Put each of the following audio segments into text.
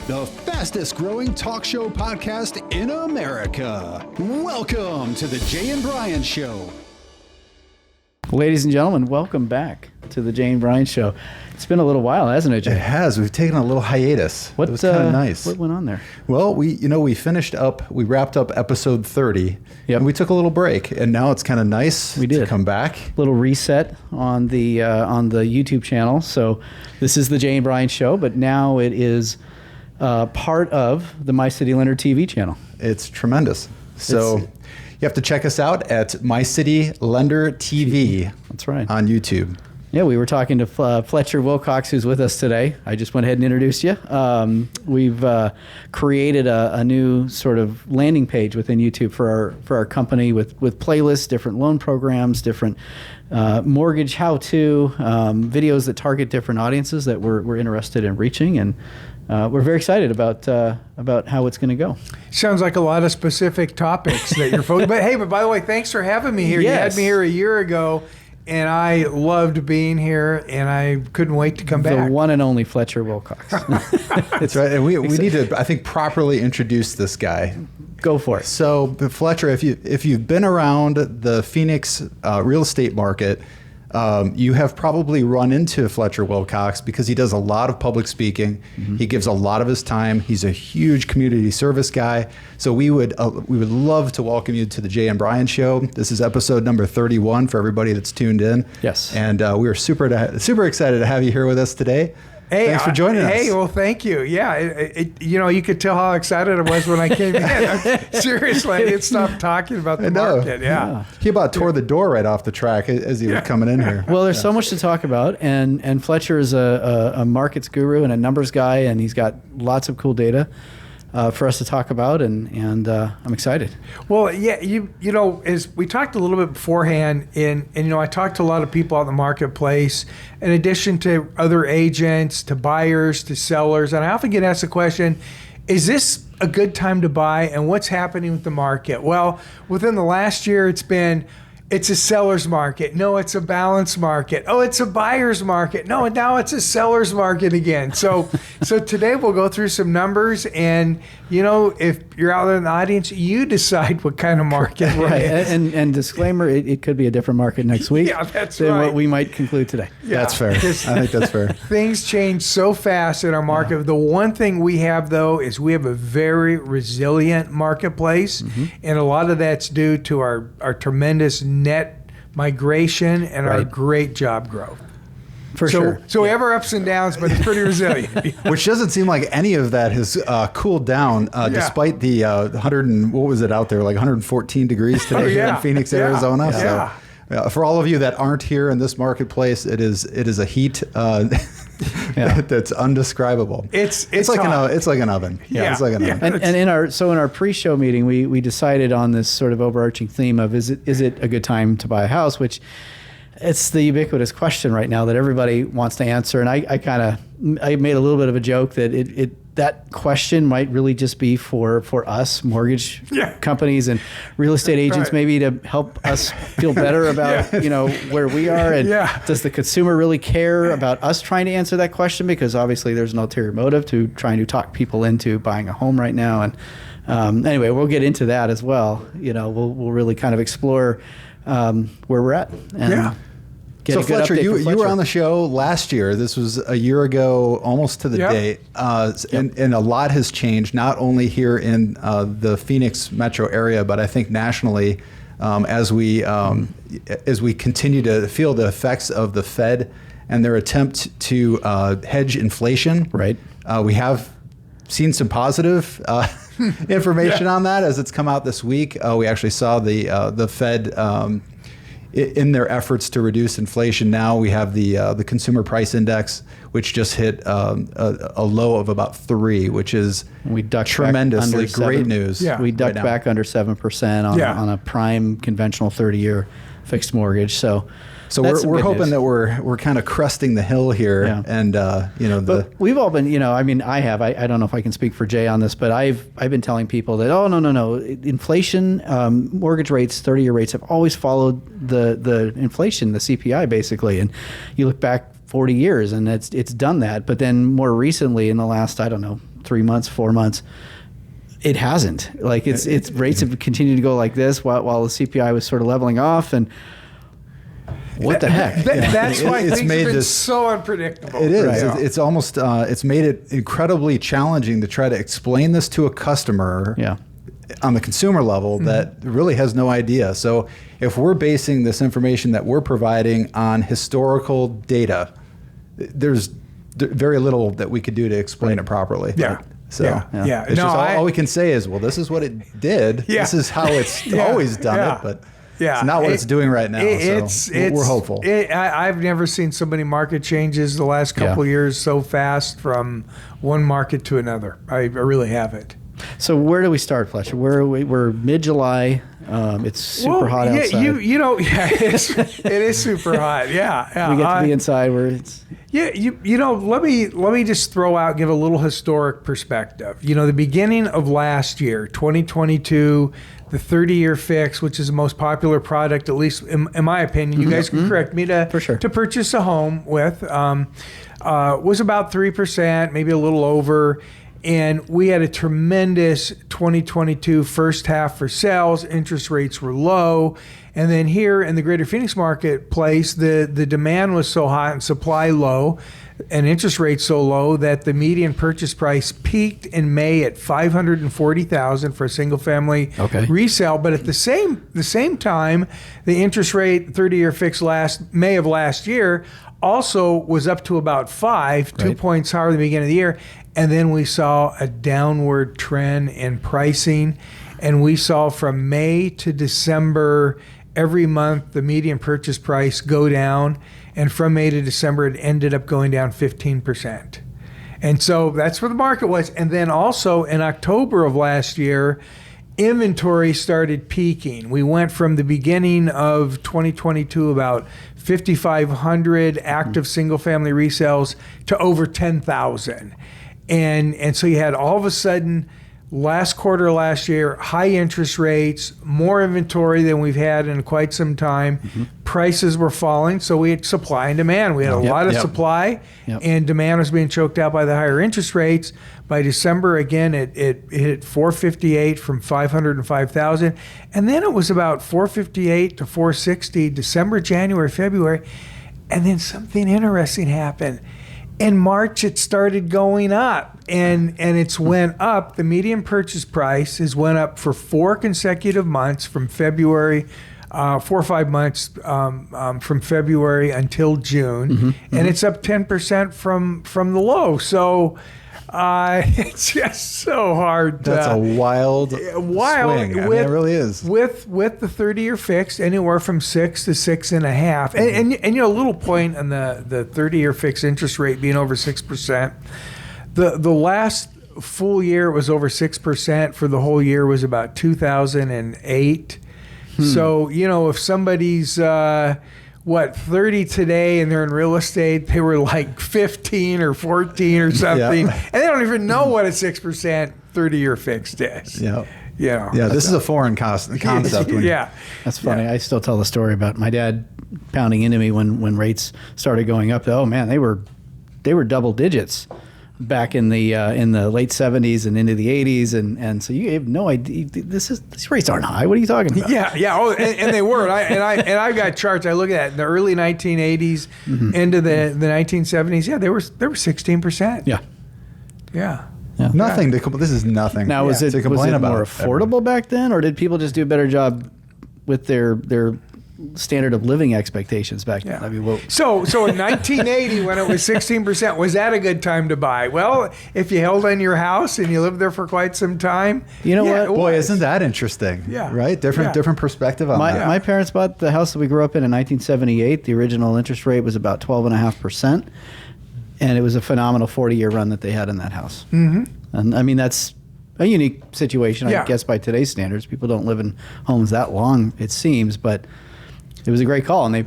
the fastest growing talk show podcast in America. Welcome to the Jay and Brian Show. Ladies and gentlemen, welcome back to the Jay and Brian Show. It's been a little while, hasn't it, Jay? It has. We've taken a little hiatus. It was kind of nice. What went on there? Well, we wrapped up episode 30, and we took a little break, and now it's kind of nice to come back. Little reset on the YouTube channel. So this is the Jay and Brian Show, but now it is part of the MyCityLenderTV channel. It's tremendous. So you have to check us out at MyCityLenderTV. That's right. On YouTube. Yeah, we were talking to Fletcher Wilcox, who's with us today. I just went ahead and introduced you. We've created a new sort of landing page within YouTube for our company with playlists, different loan programs, different mortgage how-to videos that target different audiences that we're interested in reaching, and we're very excited about how it's going to go. Sounds like a lot of specific topics that you're focused. But by the way, thanks for having me here. Yes. You had me here a year ago, and I loved being here, and I couldn't wait to come back. The one and only Fletcher Wilcox. That's right. And we need to, I think, properly introduce this guy. Go for it. So, Fletcher, if you've been around the Phoenix real estate market, you have probably run into Fletcher Wilcox because he does a lot of public speaking. Mm-hmm. He gives a lot of his time. He's a huge community service guy. So we would love to welcome you to the Jay and Brian Show. This is episode number 31 for everybody that's tuned in. Yes. And we are super excited to have you here with us today. Hey, thanks for joining us. Hey, well, thank you. Yeah, you could tell how excited I was when I came in. Seriously, I didn't stop talking about the market. Yeah. He about tore the door right off the track as he was coming in here. Well, there's so much to talk about, and Fletcher is a markets guru and a numbers guy, and he's got lots of cool data for us to talk about, and I'm excited. Well, yeah, as we talked a little bit beforehand, and I talked to a lot of people out in the marketplace, in addition to other agents, to buyers, to sellers, and I often get asked the question, is this a good time to buy, and what's happening with the market? Well, within the last year, it's a seller's market. No, it's a balanced market. Oh, it's a buyer's market. No, and now it's a seller's market again. So today we'll go through some numbers, and if you're out there in the audience, you decide what kind of market. Right. And disclaimer, it could be a different market next week. Yeah, that's than right. what we might conclude today. Yeah, that's fair. I think that's fair. Things change so fast in our market. Yeah. The one thing we have, though, is we have a very resilient marketplace, and a lot of that's due to our tremendous net migration and our great job growth. For sure. So we have our ups and downs, but it's pretty resilient. Which doesn't seem like any of that has cooled down, despite the 114 degrees today here in Phoenix, Arizona. Yeah. So for all of you that aren't here in this marketplace, it is a heat that's undescribable. It's like hot. it's like an oven. Yeah, it's like an oven. And in our pre-show meeting, we decided on this sort of overarching theme of is it a good time to buy a house, which it's the ubiquitous question right now that everybody wants to answer. And I made a little bit of a joke that that question might really just be for us mortgage companies and real estate agents, maybe to help us feel better about where we are. And does the consumer really care about us trying to answer that question? Because obviously there's an ulterior motive to trying to talk people into buying a home right now. And anyway, we'll get into that as well. We'll really kind of explore where we're at. And so Fletcher, you were on the show last year. This was a year ago, almost to the date, and a lot has changed, not only here in the Phoenix metro area, but I think nationally, as we continue to feel the effects of the Fed and their attempt to hedge inflation. Right. We have seen some positive information on that as it's come out this week. We actually saw the Fed. In their efforts to reduce inflation, now we have the consumer price index, which just hit a low of about 3, which is tremendously great news. Yeah. We ducked back under 7% on a prime conventional 30-year fixed mortgage. So we're hoping that we're kind of cresting the hill here, and But we've all been, I have. I don't know if I can speak for Jay on this, but I've been telling people that no, inflation, mortgage rates, 30-year rates have always followed the inflation, the CPI basically, and you look back 40 years and it's done that. But then more recently, in the last 3 months, 4 months. It hasn't. Like it's rates have continued to go like this while the CPI was sort of leveling off, and what the heck? That's why things have been so unpredictable. It is. Right? It's almost. It's made it incredibly challenging to try to explain this to a customer. On the consumer level that really has no idea. So if we're basing this information that we're providing on historical data, there's very little that we could do to explain it properly. Yeah. Right? So It's just all we can say is, well, this is what it did. Yeah. This is how it's always done it, but it's not what it's doing right now. We're hopeful. I've never seen so many market changes the last couple of years so fast from one market to another. I really haven't. So where do we start, Fletcher? We're mid-July. It's super hot outside. It is super hot. Yeah. We get to be inside where it's. Let me just throw out, give a little historic perspective. The beginning of last year, 2022, the 30-year fix, which is the most popular product, at least in my opinion, you guys can correct me, to purchase a home with, was about 3%, maybe a little over. And we had a tremendous 2022 first half for sales. Interest rates were low. And then here in the greater Phoenix marketplace, the demand was so hot and supply low and interest rates so low that the median purchase price peaked in May at $540,000 for a single family resale. But at the same time, the interest rate 30-year fixed May of last year also was up to about 2 points higher than the beginning of the year. And then we saw a downward trend in pricing. And we saw from May to December, every month, the median purchase price go down. And from May to December, it ended up going down 15%. And so that's where the market was. And then also in October of last year, inventory started peaking. We went from the beginning of 2022, about 5,500 active single-family resales to over 10,000. And so you had all of a sudden, last quarter last year, high interest rates, more inventory than we've had in quite some time. Prices were falling, so we had supply and demand. We had a lot of supply, and demand was being choked out by the higher interest rates. By December, again, it hit 458 from 505,000. And then it was about 458 to 460 December, January, February. And then something interesting happened. In March, it started going up, and it's went up. The median purchase price has went up for 4 consecutive months from February, 4 or 5 months from February until June, and it's up 10% from the low. So it's just so hard. That's a wild swing. It really is. With the 30-year fixed, anywhere from 6 to 6.5, and a little point on the 30-year fixed interest rate being over 6%. The last full year it was over 6%. For the whole year was about 2008. So if somebody's 30 today and they're in real estate, they were like 15 or 14 or something, and they don't even know what a 6% 30-year fixed is. This is a foreign concept. That's funny. I still tell the story about my dad pounding into me when rates started going up. Oh man, they were double digits back in the late 70s and into the 80s, and so you have no idea. These rates aren't high. What are you talking about? Oh, and they were. And I've got charts. I look at that in the early 1980s into the 1970s. Yeah, they were 16%. Yeah. Nothing to complain. This is nothing. Now, was it more affordable back then, or did people just do a better job with their standard of living expectations back then? I mean, so in 1980, when it was 16%, was that a good time to buy? Well, if you held on your house and you lived there for quite some time, what? Boy, isn't that interesting? Right. Different perspective on that. My parents bought the house that we grew up in 1978. The original interest rate was about 12.5%, and it was a phenomenal 40-year run that they had in that house. And I mean, that's a unique situation, I guess, by today's standards. People don't live in homes that long, it seems, but it was a great call, and it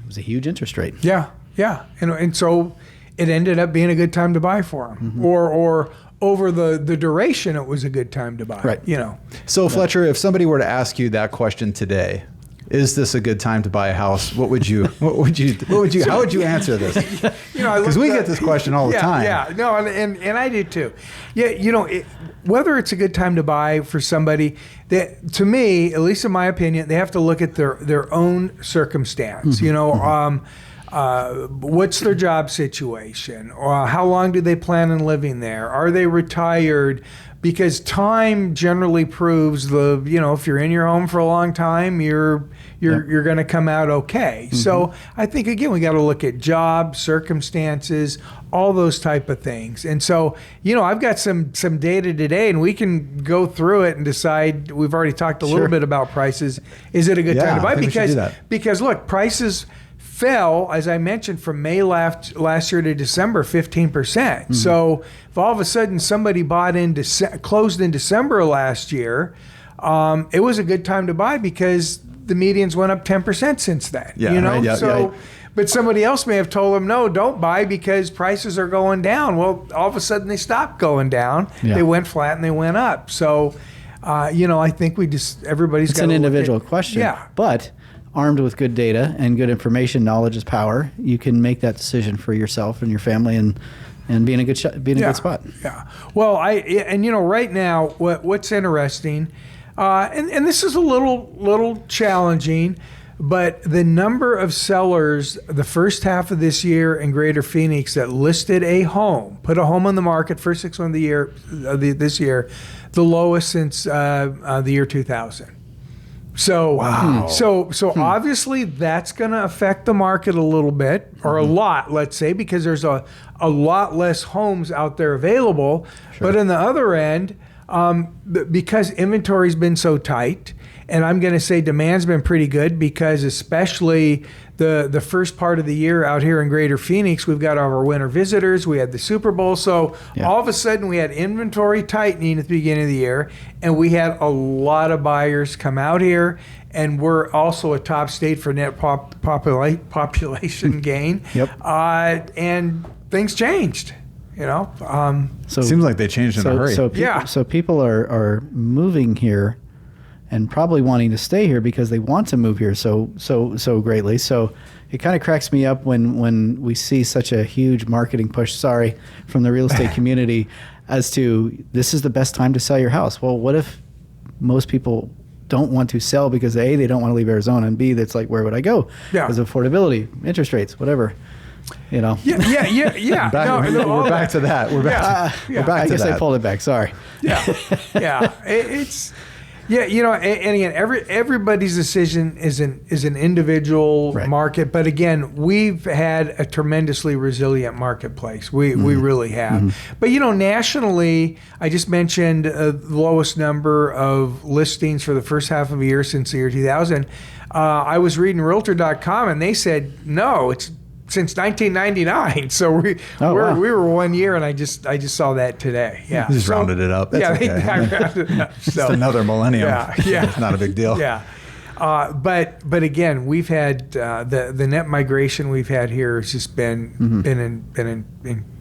was a huge interest rate. And so it ended up being a good time to buy for them, or over the duration, it was a good time to buy. Right. So Fletcher, if somebody were to ask you that question today, is this a good time to buy a house? How would you answer this? Because we get this question all the time. Yeah, no, and I do too. Yeah, whether it's a good time to buy for somebody, that to me, at least in my opinion, they have to look at their own circumstance. What's their job situation? Or how long do they plan on living there? Are they retired? Because time generally proves if you're in your home for a long time, you're going to come out okay. Mm-hmm. So I think, again, we got to look at job, circumstances, all those type of things. And so, I've got some data today, and we can go through it and decide. We've already talked a little bit about prices. Is it a good time to buy? Because look, prices fell, as I mentioned, from May last year to December, 15%. Mm-hmm. So if all of a sudden somebody closed in December of last year, it was a good time to buy because the medians went up 10% since then. But somebody else may have told them, no, don't buy because prices are going down. Well, all of a sudden they stopped going down. Yeah. They went flat and they went up. So, I think everybody's got to. It's an individual question. Yeah. But armed with good data and good information, knowledge is power. You can make that decision for yourself and your family and be in a good good spot. Yeah. Well, right now, what's interesting, and this is a little challenging, but the number of sellers the first half of this year in Greater Phoenix that listed put a home on the market first 6 months of the year, this year, the lowest since the year 2000. So, wow. So obviously that's going to affect the market a little bit, or a lot, let's say, because there's a lot less homes out there available. Sure. But on the other end, because inventory's been so tight, and I'm going to say demand's been pretty good, because especially the first part of the year out here in Greater Phoenix, we've got our winter visitors, we had the Super Bowl, so all of a sudden we had inventory tightening at the beginning of the year, and we had a lot of buyers come out here, and we're also a top state for net population gain. Yep. And things changed. So seems like they changed in a hurry. So people are moving here and probably wanting to stay here because they want to move here so greatly. So it kind of cracks me up when we see such a huge marketing push, from the real estate community as to this is the best time to sell your house. Well, what if most people don't want to sell because A, they don't want to leave Arizona, and B, that's like, where would I go? Yeah. Because of affordability, interest rates, whatever. Yeah. We're back to that. We're back to that. I guess I pulled it back. Sorry. Yeah. It's. Yeah, and again, everybody's decision is an individual market, but again, we've had a tremendously resilient marketplace. We really have. Mm-hmm. But nationally, I just mentioned the lowest number of listings for the first half of the year since the year 2000. I was reading Realtor.com, and they said no, it's since 1999. So we were 1 year, and I just saw that today. Yeah, you just rounded it up. That's okay. I rounded it up. Just another millennium. Yeah. It's not a big deal. Yeah. But again, we've had the net migration we've had here has just been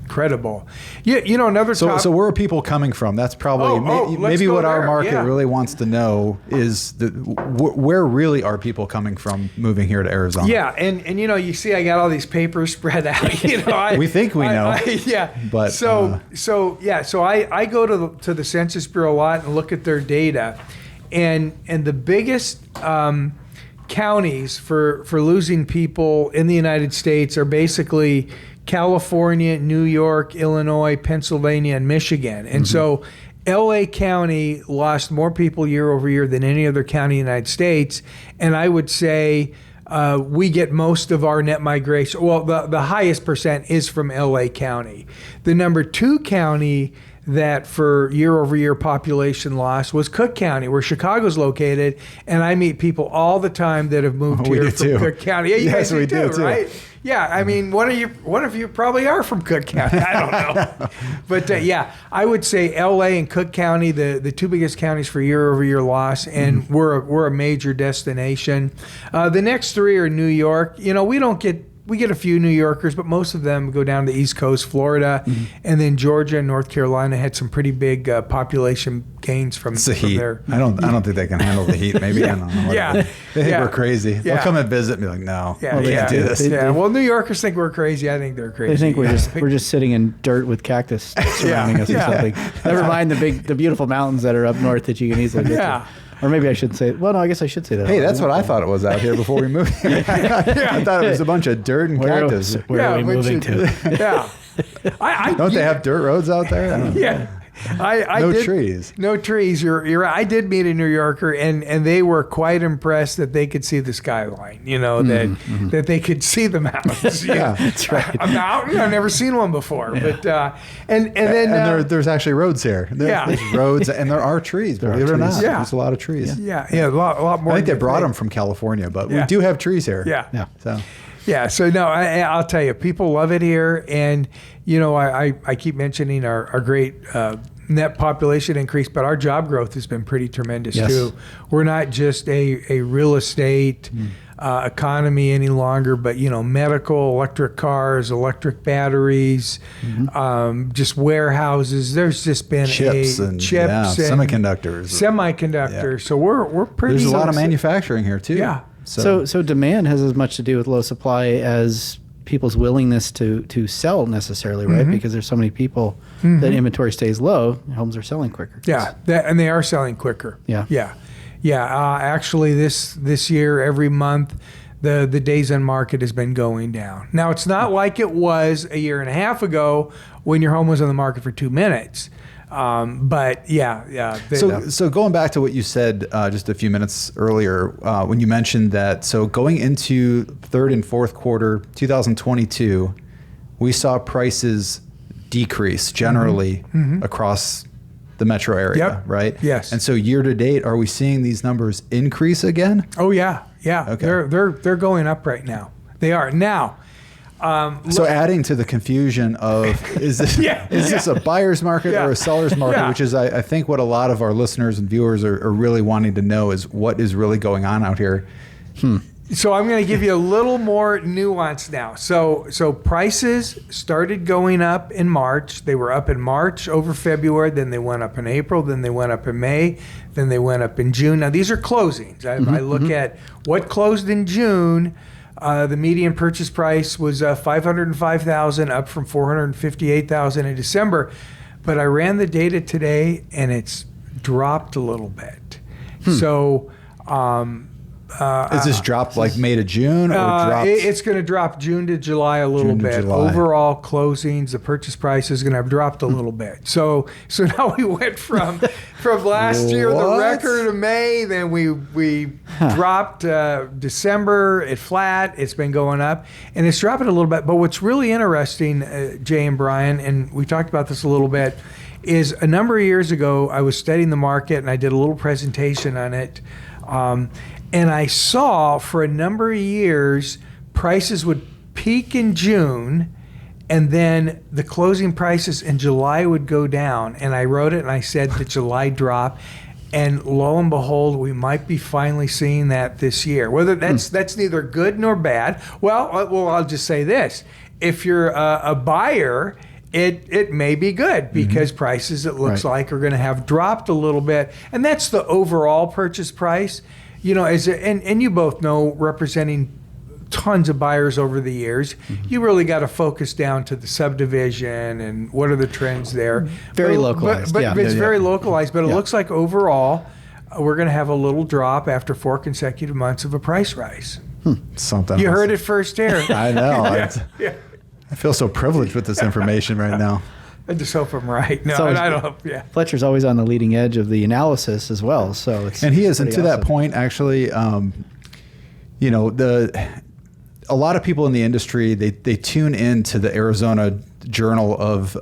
incredible. Another so where are people coming from? That's probably maybe what our market really wants to know is where really are people coming from moving here to Arizona? Yeah, and you see I got all these papers spread out. We think we know. But I go to the Census Bureau a lot and look at their data, and the biggest counties for losing people in the United States are basically California, New York, Illinois, Pennsylvania, and Michigan. And so LA County lost more people year over year than any other county in the United States. And I would say we get most of our net migration. Well, the highest percent is from LA County. The number 2 county that for year over year population loss was Cook County, where Chicago's located. And I meet people all the time that have moved here from Cook County. Yeah, you guys do too, right? Yeah, I mean, one of you probably are from Cook County. I don't know. But I would say LA and Cook County, the 2 biggest counties for year over year loss, and we're a major destination. The next 3 are New York. We don't get we get a few New Yorkers, but most of them go down to the East Coast, Florida, and then Georgia and North Carolina had some pretty big population gains from heat. there. I don't think they can handle the heat. Maybe I don't know. They think we're crazy. They'll come and visit and be like, no, we can't do this. Well, New Yorkers think we're crazy. I think they're crazy. They think we're just sitting in dirt with cactus surrounding us or something. Never mind the beautiful mountains that are up north that you can easily get to. Or maybe I should say, well, no, I guess I should say that. Hey, that's what I thought it was out here before we moved. I thought it was a bunch of dirt and cactus. Where are we moving to? Don't they have dirt roads out there? No trees. No trees. You're right. I did meet a New Yorker, and they were quite impressed that they could see the skyline. That they could see the mountains. That's right. A mountain. I've never seen one before. But and then there's actually roads here. There's roads, and there are trees. Believe it or not, there's a lot of trees. A lot more. I think they brought them from California, but we do have trees here. So no, I'll tell you, people love it here, and I keep mentioning our great net population increase, but our job growth has been pretty tremendous too. We're not just a real estate economy any longer, but medical, electric cars, electric batteries, just warehouses. There's just been chips and semiconductors. So we're pretty. There's a lot of manufacturing here too. Yeah. So demand has as much to do with low supply as people's willingness to sell necessarily, right? Because there's so many people that inventory stays low, homes are selling quicker. And they are selling quicker. Actually, this year, every month, the days on market has been going down. Now, it's not like it was a year and a half ago when your home was on the market for 2 minutes. So going back to what you said just a few minutes earlier, when you mentioned that, so going into third and fourth quarter 2022, we saw prices decrease generally across the metro area, right? Yes. And so year to date, are we seeing these numbers increase again? Oh yeah. Okay. They're going up right now. They are now. So adding to the confusion of is this a buyer's market or a seller's market, which is I think what a lot of our listeners and viewers are really wanting to know is what is really going on out here. So I'm going to give you a little more nuance now. So prices started going up in March. They were up in March over February, then they went up in April, then they went up in May, then they went up in June. Now these are closings. I look at what closed in June. The median purchase price was $505,000, up from $458,000 in December. But I ran the data today, and it's dropped a little bit. So, is this dropped like May to June, or dropped? It's going to drop June to July a little bit. Overall closings, the purchase price is going to have dropped a little bit. So now we went from last year, the record of May, then we dropped December, it flat, it's been going up, and it's dropping a little bit. But what's really interesting, Jay and Brian, and we talked about this a little bit, is a number of years ago, I was studying the market, and I did a little presentation on it. And I saw for a number of years, prices would peak in June, and then the closing prices in July would go down. And I wrote it, and I said the July drop. And lo and behold, we might be finally seeing that this year. Whether that's neither good nor bad. Well, I'll just say this. If you're a buyer, it may be good because prices, it looks like, are going to have dropped a little bit. And that's the overall purchase price. And you both know, representing tons of buyers over the years, you really got to focus down to the subdivision and what are the trends there. Very localized. But it's very localized. But it looks like overall, we're going to have a little drop after 4 consecutive months of a price rise. Something. You heard it first here. I know. I feel so privileged with this information right now. I just hope I'm right. No, I don't. Yeah. Fletcher's always on the leading edge of the analysis as well. So he is. And to that point, actually, a lot of people in the industry, they tune into the Arizona Journal of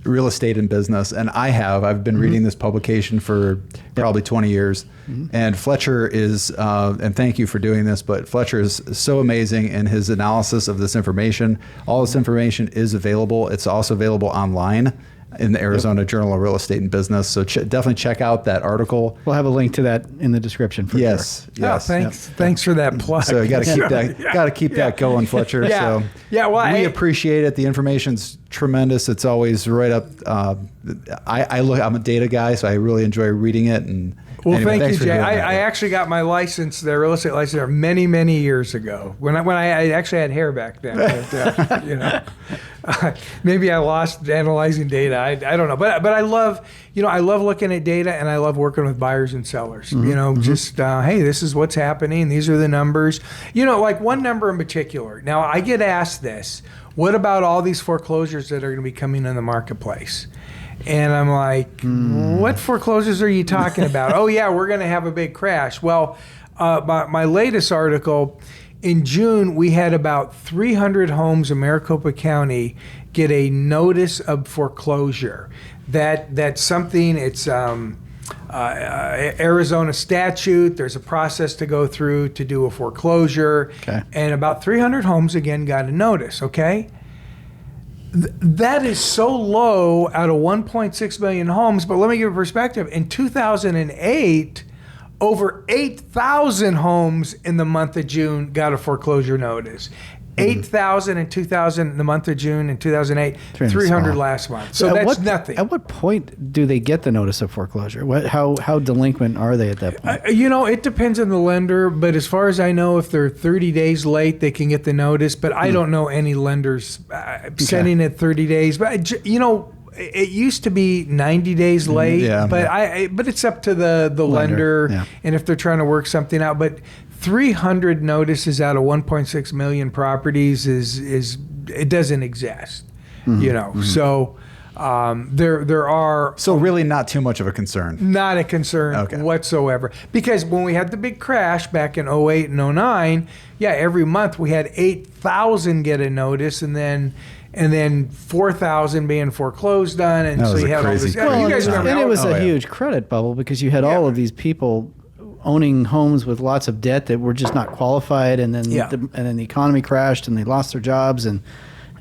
Real Estate and Business, and I've been reading this publication for probably 20 years. And Fletcher is, and thank you for doing this, but Fletcher is so amazing in his analysis of this information. All this information is available. It's also available online in the Arizona Journal of Real Estate and Business. So definitely check out that article. We'll have a link to that in the description for sure. Yes. Thanks for that plug. So you got to keep that going, Fletcher. Yeah. So Well, we appreciate it. The information's tremendous. It's always right up. I'm a data guy, so I really enjoy reading it. And well, anyway, thank you, Jay. I actually got my license, the real estate license, there many, many years ago. When I actually had hair back then. But, maybe I lost analyzing data. I don't know. But I love looking at data, and I love working with buyers and sellers. Just hey, this is what's happening. These are the numbers. Like one number in particular. Now I get asked this. What about all these foreclosures that are going to be coming in the marketplace? And I'm like, what foreclosures are you talking about? Oh, yeah, we're going to have a big crash. Well, my latest article, in June, we had about 300 homes in Maricopa County get a notice of foreclosure. That's something, it's Arizona statute. There's a process to go through to do a foreclosure. Okay. And about 300 homes, again, got a notice, okay? That is so low out of 1.6 million homes. But let me give you perspective. In 2008, over 8,000 homes in the month of June got a foreclosure notice. 8,000 in the month of June in 2008, 300 last month. So that's nothing. At what point do they get the notice of foreclosure? How delinquent are they at that point? It depends on the lender, but as far as I know, if they're 30 days late, they can get the notice. But I don't know any lenders sending it 30 days. But it used to be 90 days late, but it's up to the lender and if they're trying to work something out. But 300 notices out of 1.6 million properties is it doesn't exist, So there are really not too much of a concern. Not a concern whatsoever, because when we had the big crash back in 08 and 09, every month we had 8,000 get a notice, and then 4,000 being foreclosed on, and so you had all this. Well, you guys remember? And it was a huge credit bubble because you had all of these people owning homes with lots of debt that were just not qualified, and then the economy crashed and they lost their jobs, and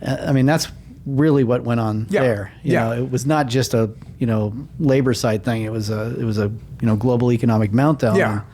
I mean that's really what went on there. You know, it was not just a labor side thing. It was a global economic meltdown.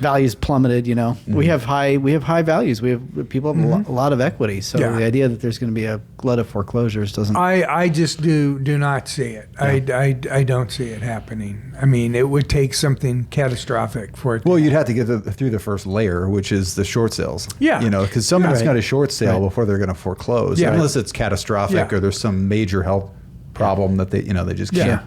Values plummeted. We have high values. People have a lot of equity. So the idea that there's going to be a glut of foreclosures doesn't. I just do not see it. I don't see it happening. I mean, it would take something catastrophic for it. Well, you'd have to get through the first layer, which is the short sales. Because somebody's got a short sale before they're going to foreclose, unless it's catastrophic or there's some major health problem that they just can't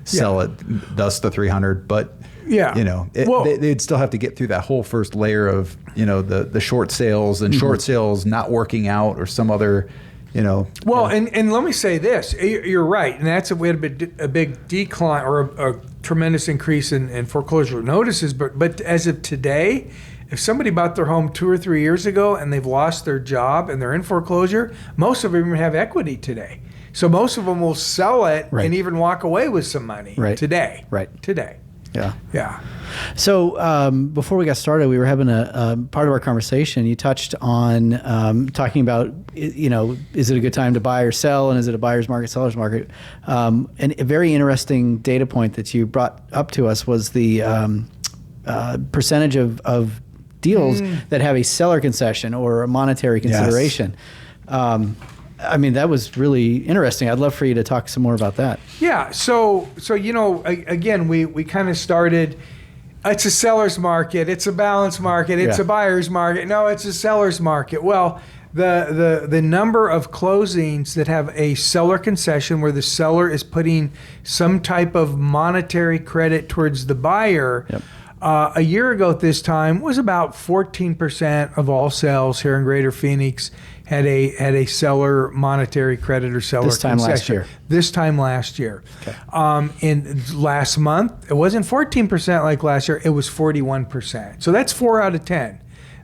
sell it. Thus the 300, but. They'd still have to get through that whole first layer of the short sales and short sales not working out or some other Well, and let me say this: you're right, and we had a big decline or a tremendous increase in foreclosure notices. But as of today, if somebody bought their home 2 or 3 years ago and they've lost their job and they're in foreclosure, most of them have equity today. So most of them will sell it and even walk away with some money today. Today. Yeah. So before we got started, we were having a part of our conversation. You touched on talking about, is it a good time to buy or sell, and is it a buyer's market, seller's market? And a very interesting data point that you brought up to us was the percentage of deals that have a seller concession or a monetary consideration. I mean, that was really interesting. I'd love for you to talk some more about that. Yeah. So again, we kind of started, it's a seller's market, it's a balanced market, it's a buyer's market. No, it's a seller's market. Well, the number of closings that have a seller concession where the seller is putting some type of monetary credit towards the buyer, a year ago at this time was about 14% of all sales here in Greater Phoenix had a seller monetary credit or seller concession. This time last year. Okay. In last month, it wasn't 14% like last year. It was 41%. So that's 4 out of 10.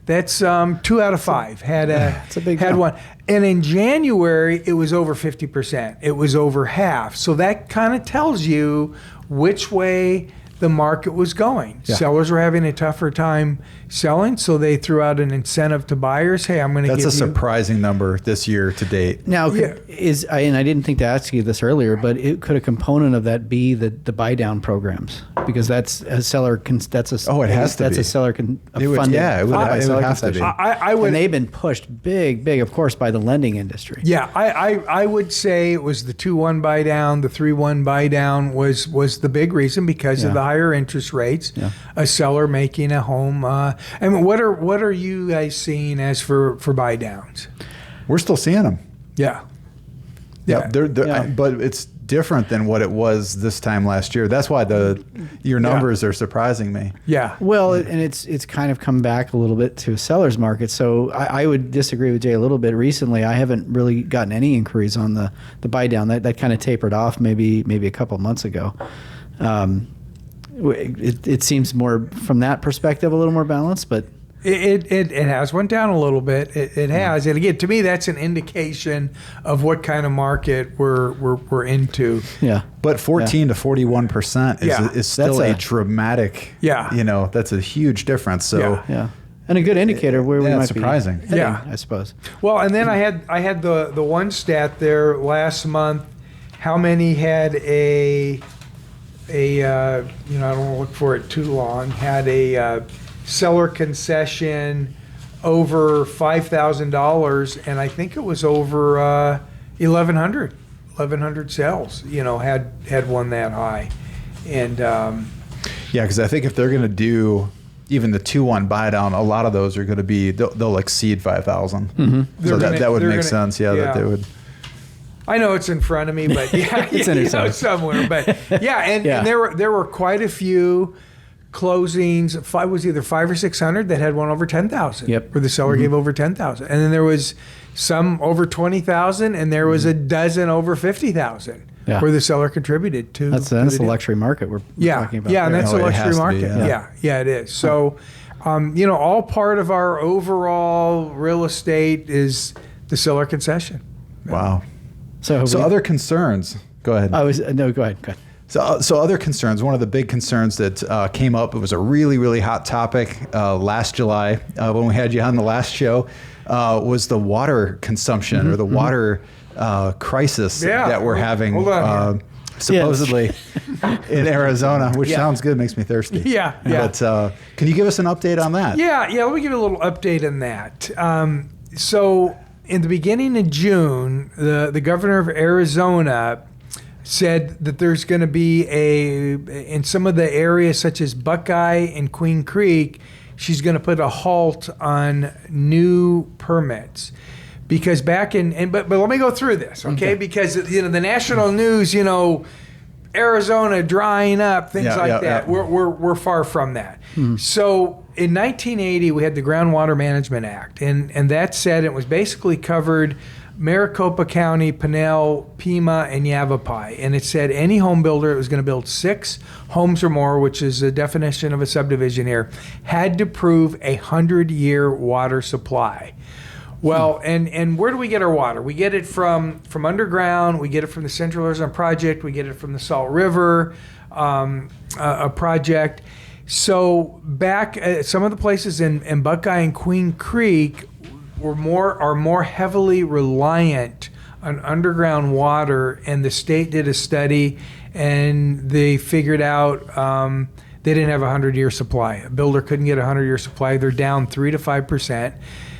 That's 2 out of 5 had one. And in January, it was over 50%. It was over half. So that kind of tells you which way the market was going. Yeah. Sellers were having a tougher time selling, so they threw out an incentive to buyers. Hey, I'm going to give you... That's a surprising number this year to date. Now, and I didn't think to ask you this earlier, but could a component of that be the buy down programs? Because that's a seller. That's a it has to that's be. a seller funded. It would have to be. Concession. I would, and they've been pushed big, of course, by the lending industry. Yeah, I would say it was the 2-1 buy down, the 3-1 buy down was the big reason because of the higher interest rates. Yeah. A seller making a home. What are you guys seeing as for buy downs? We're still seeing them. Yeah. But it's different than what it was this time last year. That's why your numbers are surprising me. Yeah. Well, and it's kind of come back a little bit to a seller's market. So I would disagree with Jay a little bit. Recently, I haven't really gotten any inquiries on the buy down. That kind of tapered off maybe a couple of months ago. It seems more from that perspective a little more balanced, but. It has went down a little bit. It has, and again, to me, that's an indication of what kind of market we're into. Yeah, but 14 to 41% is still a dramatic. Yeah, that's a huge difference. So yeah. And a good indicator where we might surprising. be heading, I suppose. Well, and then I had the one stat there last month. How many had a I don't want to look for it too long. Had a seller concession over $5,000, and I think it was over 1,100 sales. Had one that high, and because I think if they're going to do even the 2-1 buy down, a lot of those are going to be they'll exceed 5,000. Mm-hmm. So that would make sense. Yeah, that they would. I know it's in front of me, but it's in somewhere. But and there were quite a few closings. It was either 500 or 600 that had one over 10,000. Yep. Where the seller gave over 10,000, and then there was some over 20,000, and there was a dozen over 50,000 where the seller contributed to. That's the luxury market we're talking about. Yeah, and that's the luxury market. Be, it is. So, all part of our overall real estate is the seller concession. Wow. So other concerns. Go ahead. Go ahead. So other concerns, one of the big concerns that came up, it was a really, really hot topic last July when we had you on the last show, was the water consumption or the water crisis that we're having supposedly in Arizona, which sounds good, makes me thirsty. Yeah. But can you give us an update on that? Yeah, let me give you a little update on that. So in the beginning of June, the governor of Arizona said that there's going to be in some of the areas such as Buckeye and Queen Creek, she's going to put a halt on new permits. Because back but let me go through this, okay? Because the national news, Arizona drying up, things like that. Yeah. We're far from that. Mm-hmm. So in 1980, we had the Groundwater Management Act, and that said it was basically covered Maricopa County, Pinal, Pima, and Yavapai. And it said any home builder that was going to build 6 homes or more, which is the definition of a subdivision here, had to prove 100-year water supply. Well, and where do we get our water? We get it from underground. We get it from the Central Arizona Project. We get it from the Salt River project. So back some of the places in Buckeye and Queen Creek are more heavily reliant on underground water, and the state did a study, and they figured out they didn't have a 100-year supply. A builder couldn't get a 100-year supply. They're down 3 to 5%.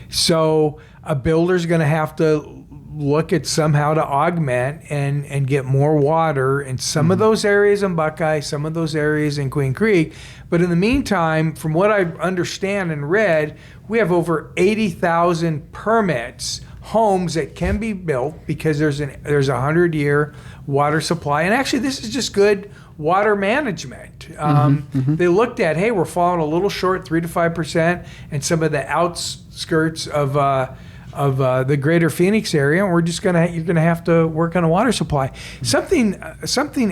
So a builder's going to have to look at somehow to augment and get more water in some of those areas in Buckeye, some of those areas in Queen Creek. But in the meantime, from what I understand and read, we have over 80,000 permits, homes that can be built because there's a 100-year water supply. And actually, this is just good water management. They looked at, hey, we're falling a little short, 3 to 5%, and some of the outskirts of the greater Phoenix area, and you're gonna have to work on a water supply. Something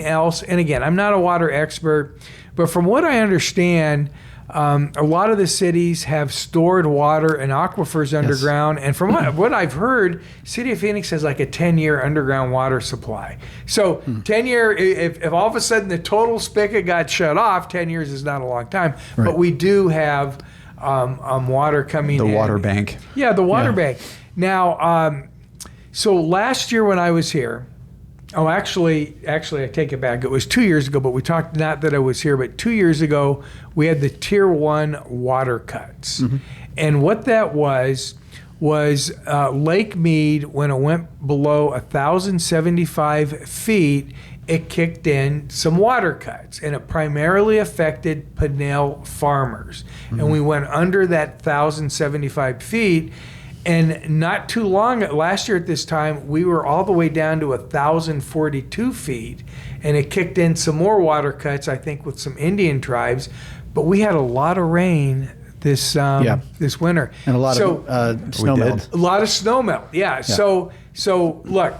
else, and again, I'm not a water expert, but from what I understand, a lot of the cities have stored water and aquifers underground. And from what I've heard, City of Phoenix has like a 10-year underground water supply. So 10-year, if all of a sudden the total spigot got shut off, 10 years is not a long time. Right. But we do have water coming in. The water bank. Yeah, the water bank. Now, so last year when I was here, actually, I take it back. It was 2 years ago, but we talked, not that I was here, but 2 years ago, we had the Tier 1 water cuts. And what that was Lake Mead, when it went below 1,075 feet, it kicked in some water cuts, and it primarily affected Pinell farmers. And we went under that 1,075 feet, and not too long, last year at this time, we were all the way down to 1,042 feet, and it kicked in some more water cuts, I think, with some Indian tribes. But we had a lot of rain this winter. And a lot of snow melt. A lot of snow melt, yeah. So look,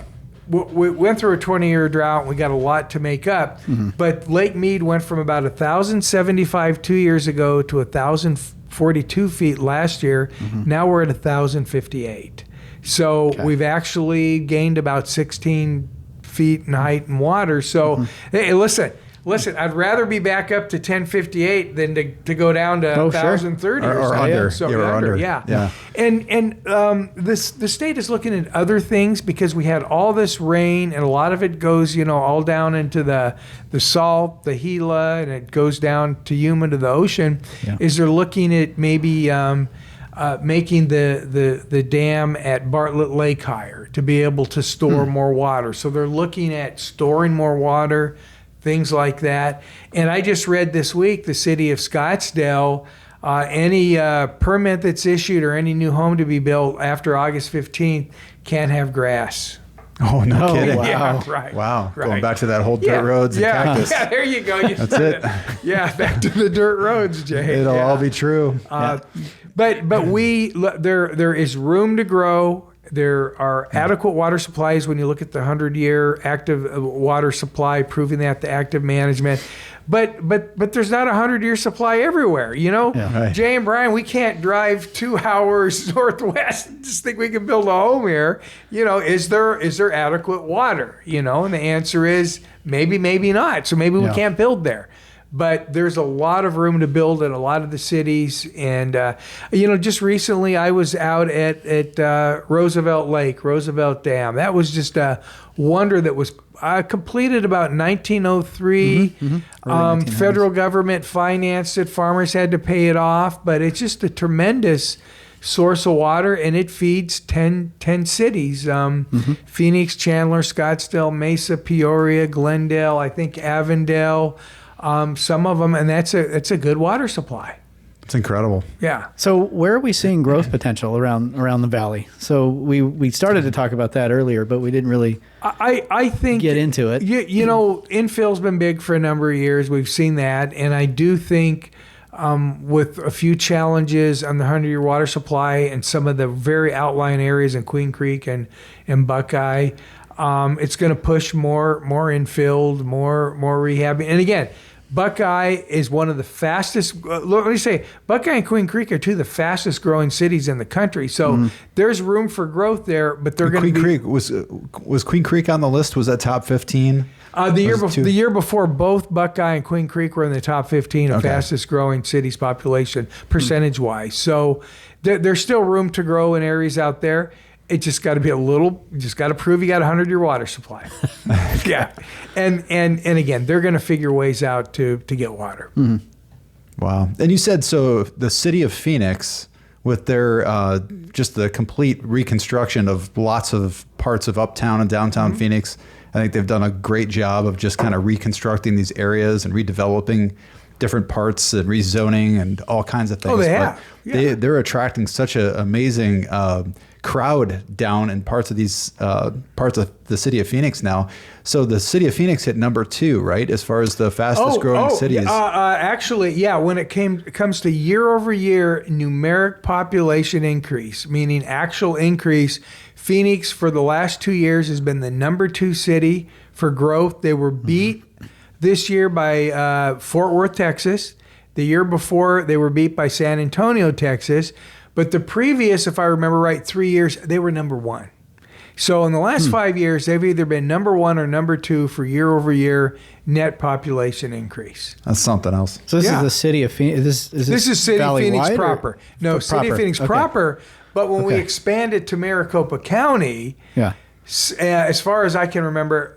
we went through a 20-year drought. We got a lot to make up. But Lake Mead went from about 1,075 2 years ago to 1,042 feet last year. Now we're at 1,058. So we've actually gained about 16 feet in height and water. So hey, listen, I'd rather be back up to 1058 than to go down to 1,030 or under. So You're under. under. Yeah. And the state is looking at other things, because we had all this rain, and a lot of it goes, all down into the salt, the Gila, and it goes down to Yuma to the ocean. Is they're looking at maybe making the dam at Bartlett Lake higher to be able to store more water. So they're looking at storing more water, things like that. And I just read this week, the city of Scottsdale, any permit that's issued or any new home to be built after August 15th can't have grass. Oh, no kidding. Wow. Yeah, right. Wow. Right. Going back to that whole dirt roads and cactus. Yeah, there you go. That's it. Yeah, back to the dirt roads, Jay. It'll all be true. But there is room to grow. There are adequate water supplies when you look at the 100-year active water supply, proving that the active management. But there's not a 100-year supply everywhere. Right. Jay and Brian, we can't drive 2 hours northwest and just think we can build a home here. Is there adequate water? And the answer is maybe not. So maybe we can't build there. But there's a lot of room to build in a lot of the cities. And, just recently I was out at Roosevelt Lake, Roosevelt Dam. That was just a wonder that was completed about 1903. Federal government financed it. Farmers had to pay it off. But it's just a tremendous source of water, and it feeds 10 cities. Phoenix, Chandler, Scottsdale, Mesa, Peoria, Glendale, I think Avondale. Some of them, and it's a good water supply. It's incredible. Yeah. So where are we seeing growth potential around the valley? So we started to talk about that earlier, but we didn't really I think get into it. Infill's been big for a number of years. We've seen that, and I do think with a few challenges on the 100-year water supply and some of the very outlying areas in Queen Creek and Buckeye, it's going to push more infill, more rehab. And again, Buckeye is one of the fastest. Let me say, Buckeye and Queen Creek are two of the fastest growing cities in the country. So there's room for growth there, but they're going to be. Queen Creek was Queen Creek on the list? Was that top 15? The year before, both Buckeye and Queen Creek were in the top 15 of fastest growing cities population percentage wise. So there's still room to grow in areas out there. It just got to be just got to prove you got a 100-year water supply. Yeah. And again, they're going to figure ways out to get water. Wow. And you said, so the city of Phoenix, with their just the complete reconstruction of lots of parts of uptown and downtown Phoenix, I think they've done a great job of just kind of reconstructing these areas and redeveloping different parts and rezoning and all kinds of things. Oh, they have. Yeah. They're attracting such an amazing crowd down in parts of these parts of the city of Phoenix now. So the city of Phoenix hit number 2, right, as far as the fastest growing cities. Actually, yeah. When it comes to year over year numeric population increase, meaning actual increase, Phoenix for the last 2 years has been the number 2 city for growth. They were beat this year by Fort Worth, Texas. The year before, they were beat by San Antonio, Texas. But the previous, if I remember right, 3 years, they were number one. So in the last 5 years, they've either been number one or number two for year over year net population increase. That's something else. So this is the city of Phoenix. This is City of Phoenix proper. No, City of Phoenix okay. proper. But when we expanded to Maricopa County, as far as I can remember,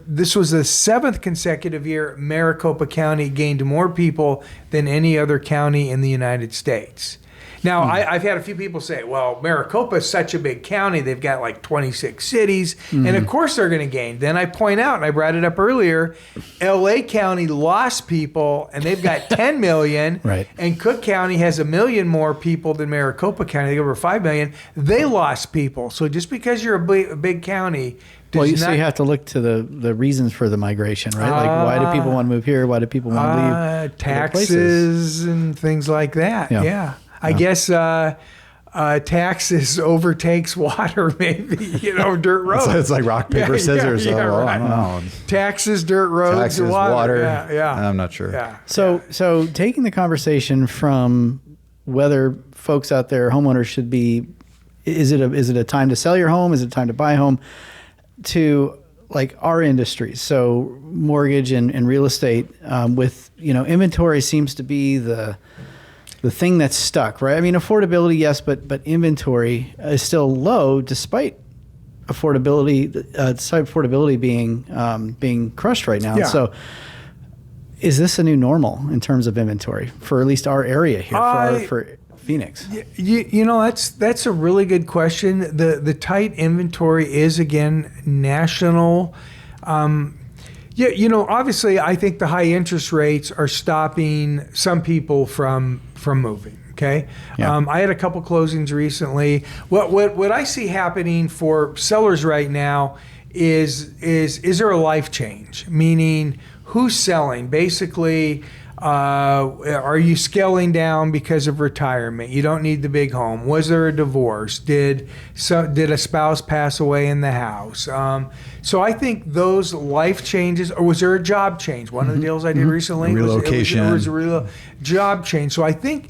this was the 7th consecutive year Maricopa County gained more people than any other county in the United States. Now, I've had a few people say, well, Maricopa is such a big county. They've got like 26 cities. And of course they're going to gain. Then I point out, and I brought it up earlier, LA County lost people, and they've got 10 million. Right. And Cook County has 1 million more people than Maricopa County. They got over 5 million. They lost people. So just because you're a big county... Well, so you have to look to the reasons for the migration, right? Like, why do people want to move here? Why do people want to leave? Taxes and things like that. Yeah. I guess taxes overtakes water, maybe, dirt roads. It's like rock, paper, scissors. Right. I don't know. Taxes, dirt roads, taxes, water. Yeah. I'm not sure. Yeah. So taking the conversation from whether folks out there, homeowners should be, is it a time to sell your home? Is it a time to buy a home? To like our industries, so mortgage and real estate, with inventory seems to be the thing that's stuck, right? I mean, affordability, yes, but inventory is still low despite affordability being crushed right now. Yeah. So, is this a new normal in terms of inventory for at least our area here for Phoenix? That's a really good question. The tight inventory is again national. Obviously, I think the high interest rates are stopping some people from moving. Okay, I had a couple closings recently. What I see happening for sellers right now is there a life change? Meaning, who's selling? Basically. Are you scaling down because of retirement? You don't need the big home. Was there a divorce? Did a spouse pass away in the house? So I think those life changes, or was there a job change? One of the deals I did recently relocation. was a real job change. So I think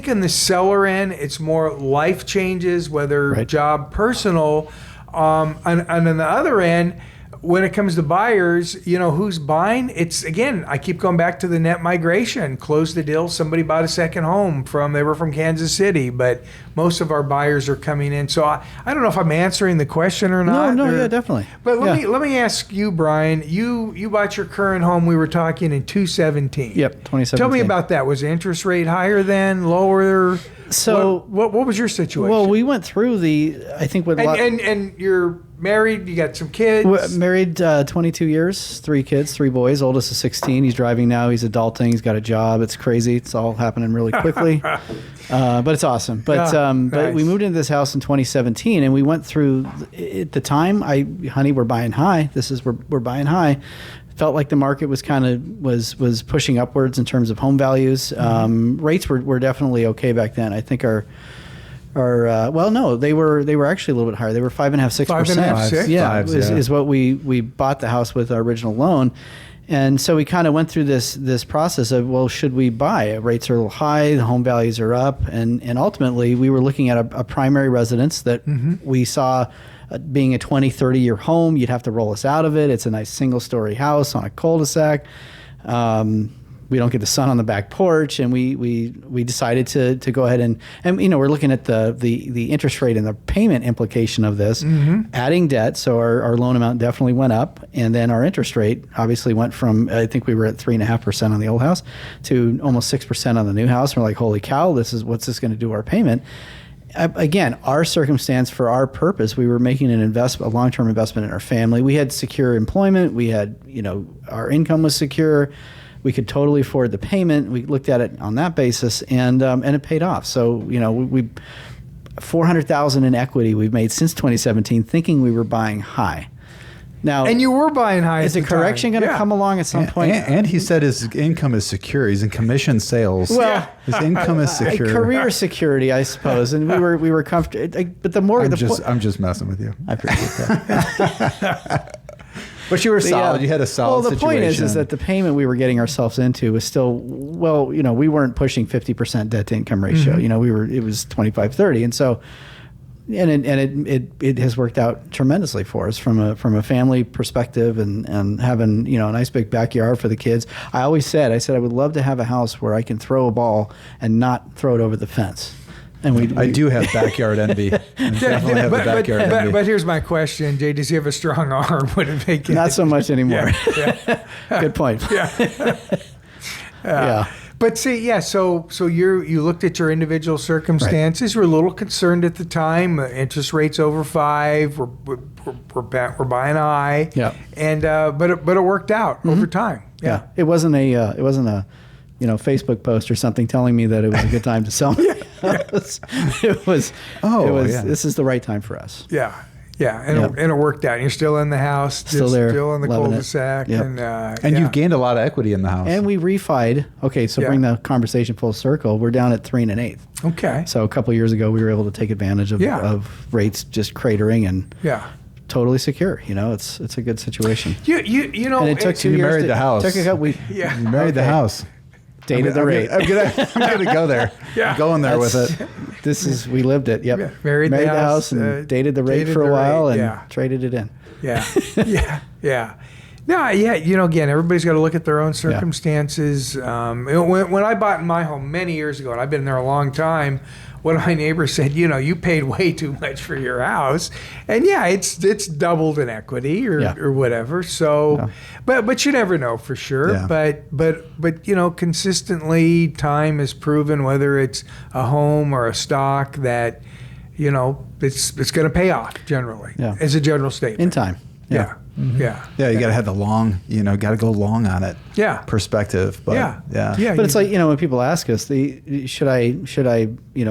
in the seller end, it's more life changes, whether job, personal, and on the other end. When it comes to buyers, who's buying? It's, again, I keep going back to the net migration. Close the deal. Somebody bought a second home they were from Kansas City, but most of our buyers are coming in. So I don't know if I'm answering the question or not. Yeah, definitely. But let me ask you, Brian, you bought your current home, we were talking in 2017. Yep, 2017. Tell me about that. Was the interest rate higher then, lower? So what was your situation? Well, we went through and you're married, you got some kids. We're married 22 years, 3 kids, 3 boys. Oldest is 16. He's driving now. He's adulting. He's got a job. It's crazy. It's all happening really quickly. But it's awesome. But but we moved into this house in 2017, and we went through at the time. We're buying high. We're buying high. Felt like the market was was pushing upwards in terms of home values. Rates were definitely okay back then. I think they were actually a little bit higher. They were 5.5%, 6%. 6? Yeah, is what we bought the house with our original loan. And so we kind of went through this process of, well, should we buy? Rates are a little high, the home values are up, and ultimately we were looking at a primary residence that we saw being a 20, 30-year home. You'd have to roll us out of it. It's a nice single-story house on a cul-de-sac. We don't get the sun on the back porch, and we decided to go ahead and we're looking at the interest rate and the payment implication of this, adding debt. So our loan amount definitely went up, and then our interest rate obviously went from, I think we were at 3.5% on the old house to almost 6% on the new house. And we're like, holy cow, what's this going to do to our payment? Again, our circumstance, for our purpose, we were making a long-term investment in our family. We had secure employment. We had, our income was secure. We could totally afford the payment. We looked at it on that basis, and it paid off. So, we $400,000 in equity we've made since 2017, thinking we were buying high. Now, and you were buying high. Is a correction going to come along at some point? And he said his income is secure. He's in commission sales. Well, his income is secure. Career security, I suppose. And we were comfortable. But the more I'm just messing with you. I appreciate that. But you were solid. You had a solid situation. Well, the point is that the payment we were getting ourselves into was still, well, we weren't pushing 50% debt to income ratio. It was 25, 30. And so, it has worked out tremendously for us from a family perspective and having, a nice big backyard for the kids. I always said, I would love to have a house where I can throw a ball and not throw it over the fence. And I do have backyard envy. Definitely have backyard envy. But here's my question, Jay. Does he have a strong arm? Would it make it? Not so much anymore. Yeah. Good point. Yeah. But see, so you looked at your individual circumstances. Right. You were a little concerned at the time. Interest rates over 5. We're buying high. Yeah. And but it worked out over time. Yeah. It wasn't a Facebook post or something telling me that it was a good time to sell my house. It was. This is the right time for us. Yeah. Yeah, and it worked out. You're still in the house, still there, still in the cul-de-sac, and you've gained a lot of equity in the house. And we refied. Okay, so bring the conversation full circle. We're down at 3 1/8. Okay. So a couple of years ago, we were able to take advantage of rates just cratering and totally secure. It's a good situation. And it took 2 years. You married the house. You married the house. Dated the rate. I'm gonna go there. I'm going there with it. We lived it. Yep. Married the house and dated the rate for a while and traded it in. Yeah. No, again, everybody's got to look at their own circumstances. When I bought my home many years ago, and I've been there a long time, one of my neighbors said, you paid way too much for your house. And it's doubled in equity or whatever. So, but you never know for sure. Yeah. But consistently time has proven, whether it's a home or a stock, that, it's going to pay off generally as a general statement. In time. Yeah. Mm-hmm. Yeah, you got to have the long, got to go long on it. Perspective. But, But it's like, when people ask us, should I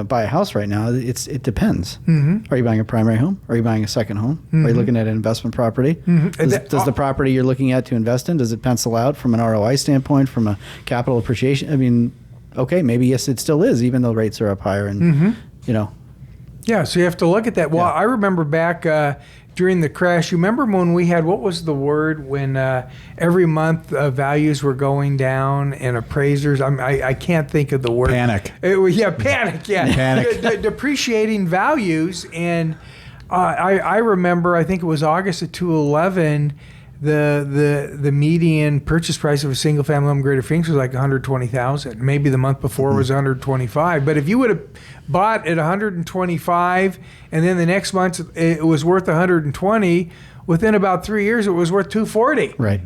buy a house right now? It depends. Mm-hmm. Are you buying a primary home? Are you buying a second home? Mm-hmm. Are you looking at an investment property? Mm-hmm. Does the property you're looking at to invest in, does it pencil out from an ROI standpoint, from a capital appreciation? I mean, okay, maybe yes, it still is, even though rates are up higher and, Yeah, so you have to look at that. Well, I remember back during the crash, you remember when we had, what was the word, when every month values were going down and appraisers, I can't think of the word. Panic. Panic, Panic. Depreciating values. And I remember, I think it was August of 2011, the median purchase price of a single family home in Greater Phoenix was like $120,000. Maybe the month before was $125,000. But if you would have bought at $125,000 and then the next month it was worth $120,000, within about 3 years it was worth $240,000. Right.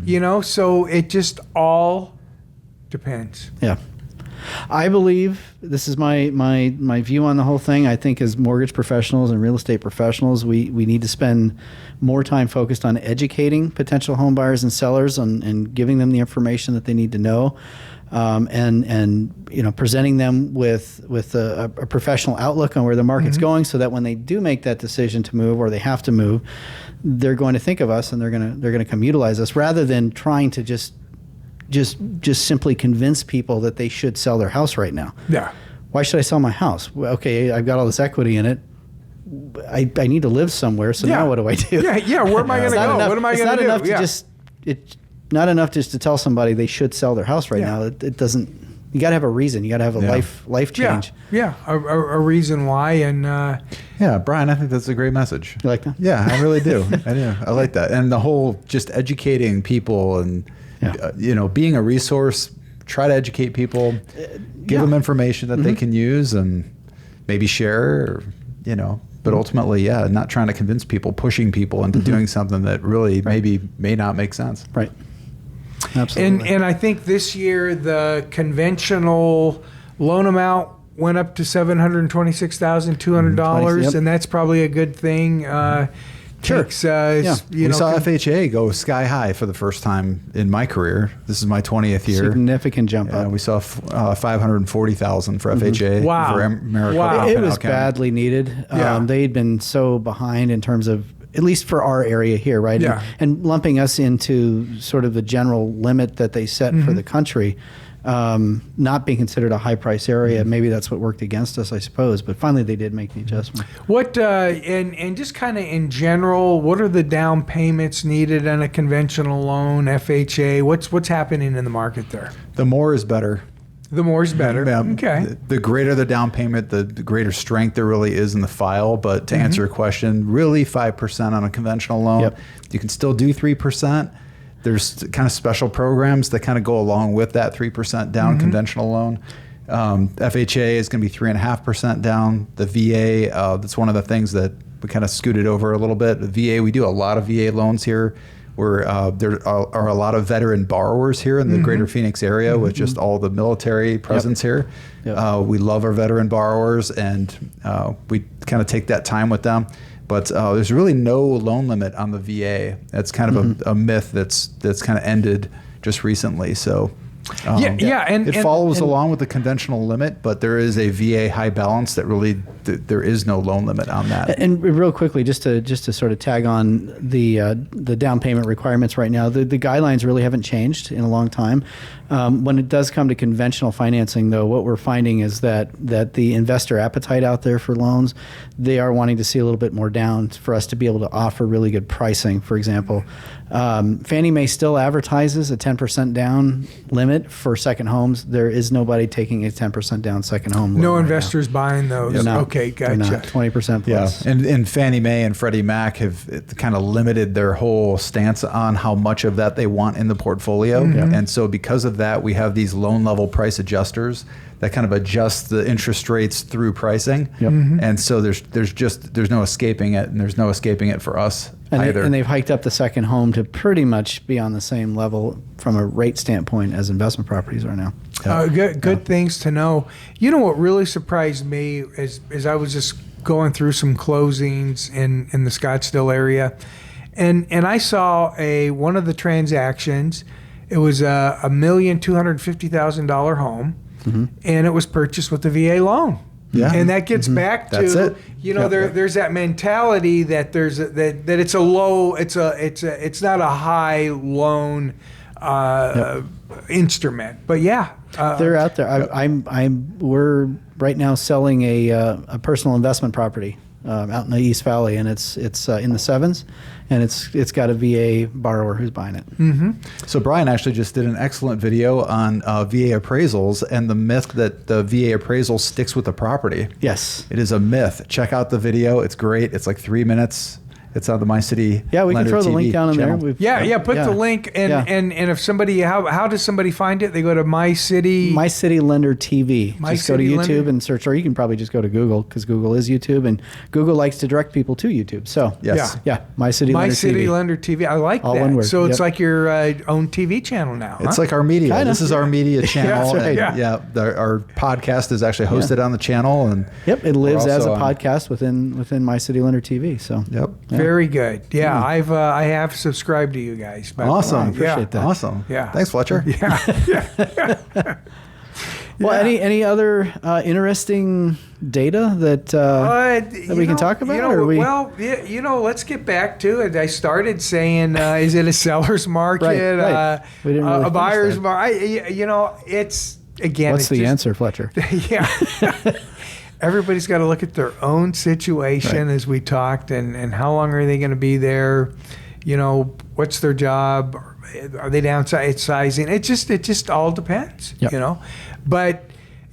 So it just all depends. Yeah. I believe, this is my view on the whole thing, I think as mortgage professionals and real estate professionals, we need to spend more time focused on educating potential home buyers and sellers and giving them the information that they need to know, and presenting them with a professional outlook on where the market's going, so that when they do make that decision to move, or they have to move, they're going to think of us and they're going to come utilize us, rather than trying to just simply convince people that they should sell their house right now. Yeah. Why should I sell my house? Well, okay, I've got all this equity in it. I need to live somewhere, so now what do I do? Yeah. Where am I going to go? What am I going to do? It's not enough just to tell somebody they should sell their house right now. It doesn't. You got to have a reason. You got to have a life change. Yeah. A reason why. And Brian, I think that's a great message. You like that? Yeah, I really do. I do. I like that. And the whole just educating people and being a resource, try to educate people, give them information that they can use and maybe share, but ultimately, not trying to convince people, pushing people into doing something that really may not make sense. Right. Absolutely. And I think this year the conventional loan amount went up to $726,200, and that's probably a good thing. Sure. We saw FHA go sky high for the first time in my career. This is my 20th year. Significant jump up. We saw $540,000 for FHA. Wow. For Maricopa. It was badly needed. They'd been so behind in terms of at least for our area here, right? Yeah. And lumping us into sort of the general limit that they set for the country, not being considered a high price area. Maybe that's what worked against us, I suppose. But finally, they did make the adjustment. What and just kind of in general, what are the down payments needed on a conventional loan, FHA? What's happening in the market there? The more is better. The more is better. Yeah, Okay. The greater the down payment, the greater strength there really is in the file. But to answer your question, really 5% on a conventional loan. Yep. You can still do 3%. There's kind of special programs that kind of go along with that 3% down conventional loan. FHA is going to be 3.5% down. The VA, that's one of the things that we kind of scooted over a little bit. The VA, we do a lot of VA loans here. There are a lot of veteran borrowers here in the greater Phoenix area with just all the military presence here. Yep. We love our veteran borrowers, and we kind of take that time with them. But there's really no loan limit on the VA. That's kind of a myth that's kind of ended just recently. So and it follows along with the conventional limit, but there is a VA high balance that really there is no loan limit on that. And real quickly, just to sort of tag on the down payment requirements right now, the guidelines really haven't changed in a long time. When it does come to conventional financing, though, what we're finding is that the investor appetite out there for loans, they are wanting to see a little bit more down for us to be able to offer really good pricing. For example, Fannie Mae still advertises a 10% down limit for second homes. There is nobody taking a 10% down second home loan. No investors buying those. They're not. Okay, gotcha. They're not. 20% plus. Yeah, and Fannie Mae and Freddie Mac have kind of limited their whole stance on how much of that they want in the portfolio. And so because of that, we have these loan level price adjusters that kind of adjust the interest rates through pricing. Yep. And so there's no escaping it, and there's no escaping it for us either. And they've hiked up the second home to pretty much be on the same level from a rate standpoint as investment properties are now. Good things to know. You know what really surprised me is I was just going through some closings in the Scottsdale area, and I saw one of the transactions. It was a $1,250,000 home, and it was purchased with a VA loan. Yeah. And that gets back to, That's it. There's that mentality that that it's a low, it's not a high loan instrument. But they're out there. We're right now selling a personal investment property out in the East Valley, and it's in the sevens, and it's got a VA borrower who's buying it. So Brian actually just did an excellent video on VA appraisals and the myth that the VA appraisal sticks with the property. Yes. It is a myth. Check out the video. It's great. It's like 3 minutes. It's on the MyCityLender Yeah, we can throw the TV link down in channel. there. Put the link, and if somebody, how does somebody find it? They go to MyCityLenderTV. Just go to YouTube and search, or you can probably just go to Google, because Google is YouTube, and Google likes to direct people to YouTube. So Yes. MyCityLender TV. I like All that. one word. So it's Yep. like your own TV channel now. It's like our media. Kinda. This is our media channel. that's right. And our podcast is actually hosted on the channel, and it lives we're as a also on- podcast within MyCityLender TV. So Yep. Very good. Yeah, I have subscribed to you guys. by the Awesome. way. appreciate that. Awesome. Yeah. Thanks, Fletcher. Well, any other interesting data that we can talk about? Let's get back to it. I started saying, is it a seller's market, Right. We didn't really a finish buyer's that. market? It's again. What's the answer, Fletcher? Yeah. Everybody's got to look at their own situation, as we talked, and how long are they going to be there? What's their job? Are they downsizing? It just all depends. Yep. But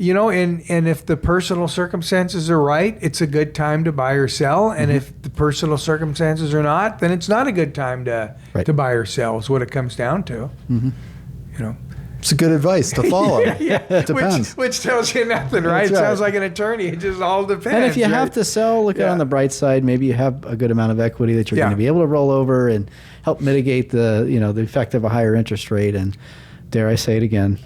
and if the personal circumstances are right, it's a good time to buy or sell. And if the personal circumstances are not, then it's not a good time to buy or sell. Is what it comes down to. It's good advice to follow. It depends. Which tells you nothing, right? That's It right. sounds like an attorney. It just all depends. And if you right? have to sell, look at it on the bright side. Maybe you have a good amount of equity that you're Yeah. going to be able to roll over and help mitigate the effect of a higher interest rate. And dare I say it again,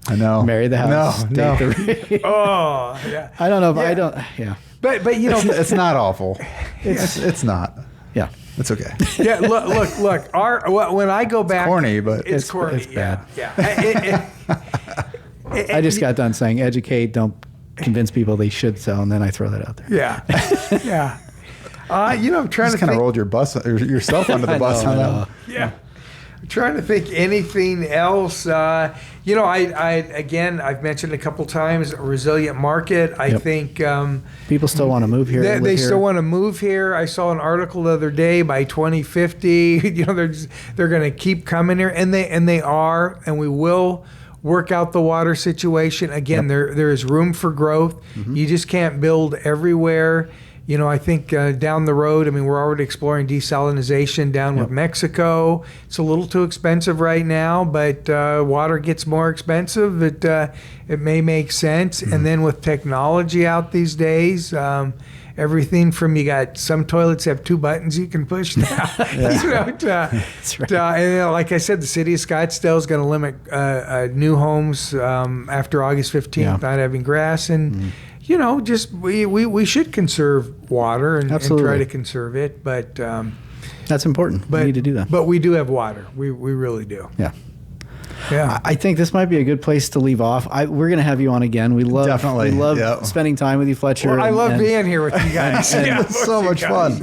I know. marry the house. No. date the rate. Oh, yeah. I don't know if I don't. Yeah. But It's not awful. It's not. Yeah. It's okay. yeah. Look. When I go back, corny, but it's corny. it's bad. Yeah. I just got done saying educate, don't convince people they should sell, and then I throw that out there. Yeah. Yeah. I'm trying to kind of think. rolled yourself under the bus on that one. Yeah. I'm trying to think anything else. I've mentioned a couple times a resilient market. I think people still want to move here. They still want to move here. I saw an article the other day by 2050. They're going to keep coming here, and they are, and we will work out the water situation. Again, there is room for growth. You just can't build everywhere. I think down the road, we're already exploring desalinization down with Mexico. It's a little too expensive right now, but water gets more expensive. It may make sense. And then with technology out these days, everything from you got some toilets have 2 buttons you can push now. That's right. And like I said, the city of Scottsdale is going to limit new homes after August 15th not having grass. And we should conserve water and try to conserve it, but that's important. We need to do that. But we do have water. We really do. Yeah. Yeah. I think this might be a good place to leave off. We're going to have you on again. We love spending time with you, Fletcher. Well, I love being here with you guys. It's so much fun.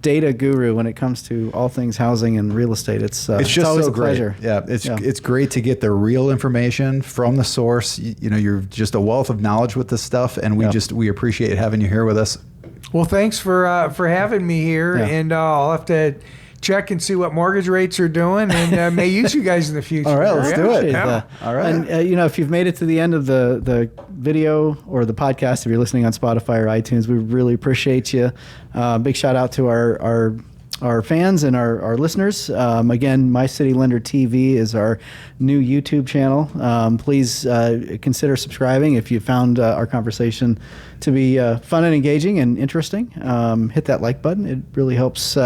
Data guru when it comes to all things housing and real estate. It's just always so a pleasure. Yeah, it's great to get the real information from the source. You're just a wealth of knowledge with this stuff, and we appreciate having you here with us. Well, thanks for having me here, and I'll have to check and see what mortgage rates are doing, and may use you guys in the future. All right, let's do it. All right. And if you've made it to the end of the video or the podcast, if you're listening on Spotify or iTunes, we really appreciate you. Big shout out to our fans and our listeners. Again, MyCityLenderTV is our new YouTube channel. Please consider subscribing if you found our conversation to be fun and engaging and interesting. Hit that like button. It really helps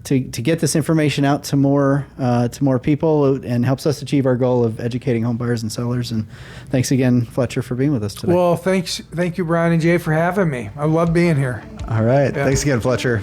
to get this information out to more people, and helps us achieve our goal of educating home buyers and sellers. And thanks again, Fletcher, for being with us today. Well, thank you, Brian and Jay, for having me. I love being here. All right. Thanks again, Fletcher.